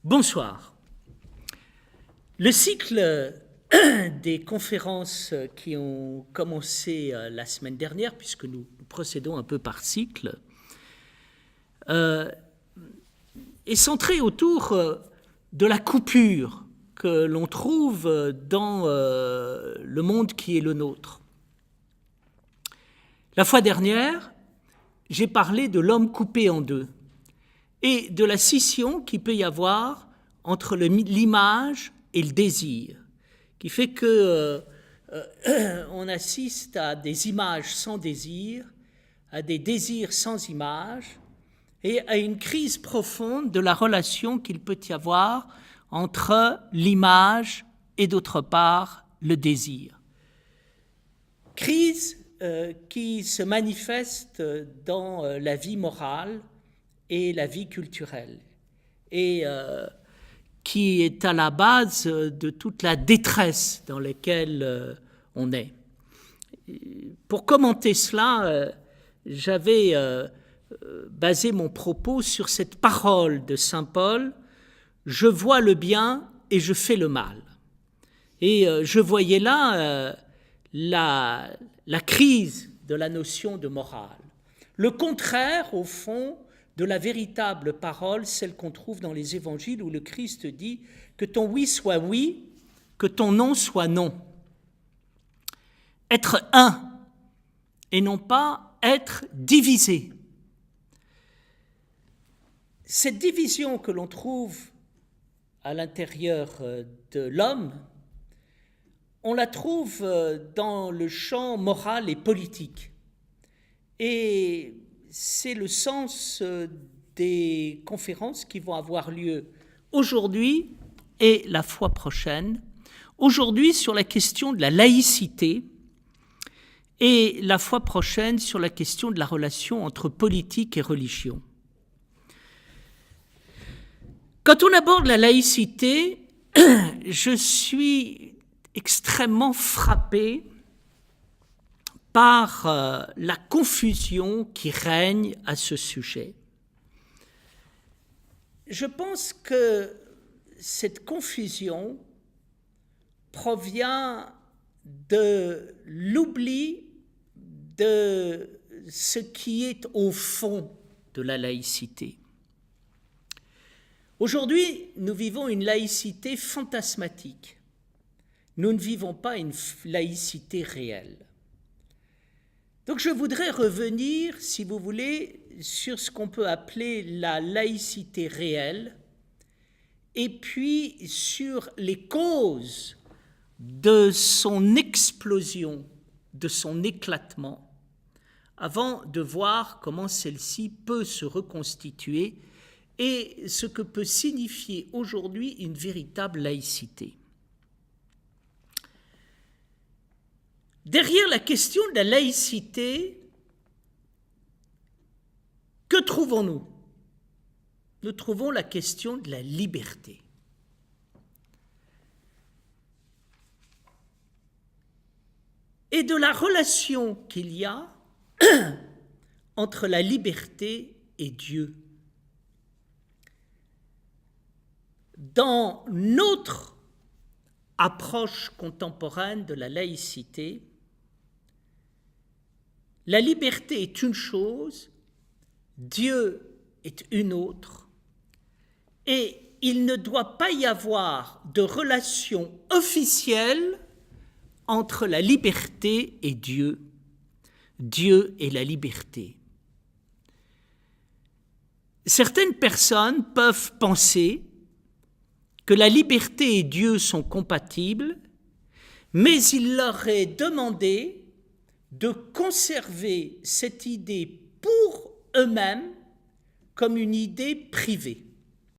Bonsoir. Le cycle des conférences qui ont commencé la semaine dernière, puisque nous procédons un peu par cycle, est centré autour de la coupure que l'on trouve dans le monde qui est le nôtre. La fois dernière, j'ai parlé de l'homme coupé en deux et de la scission qu'il peut y avoir entre l'image et le désir, qui fait que on assiste à des images sans désir, à des désirs sans images, et à une crise profonde de la relation qu'il peut y avoir entre l'image et d'autre part le désir. Crise qui se manifeste dans la vie morale et la vie culturelle, et qui est à la base de toute la détresse dans laquelle on est. Pour commenter cela, j'avais basé mon propos sur cette parole de saint Paul: « Je vois le bien et je fais le mal ». Et je voyais là la crise de la notion de morale. Le contraire, au fond, de la véritable parole, celle qu'on trouve dans les évangiles où le Christ dit que ton oui soit oui, que ton non soit non. Être un et non pas être divisé. Cette division que l'on trouve à l'intérieur de l'homme, on la trouve dans le champ moral et politique. Et c'est le sens des conférences qui vont avoir lieu aujourd'hui et la fois prochaine. Aujourd'hui sur la question de la laïcité et la fois prochaine sur la question de la relation entre politique et religion. Quand on aborde la laïcité, je suis extrêmement frappé par la confusion qui règne à ce sujet. Je pense que cette confusion provient de l'oubli de ce qui est au fond de la laïcité. Aujourd'hui, nous vivons une laïcité fantasmatique. Nous ne vivons pas une laïcité réelle. Donc je voudrais revenir, si vous voulez, sur ce qu'on peut appeler la laïcité réelle, et puis sur les causes de son explosion, de son éclatement, avant de voir comment celle-ci peut se reconstituer et ce que peut signifier aujourd'hui une véritable laïcité. Derrière la question de la laïcité, que trouvons-nous ? Nous trouvons la question de la liberté. Et de la relation qu'il y a entre la liberté et Dieu. Dans notre approche contemporaine de la laïcité, la liberté est une chose, Dieu est une autre, et il ne doit pas y avoir de relation officielle entre la liberté et Dieu. Dieu est la liberté. Certaines personnes peuvent penser que la liberté et Dieu sont compatibles, mais il leur est demandé de conserver cette idée pour eux-mêmes comme une idée privée.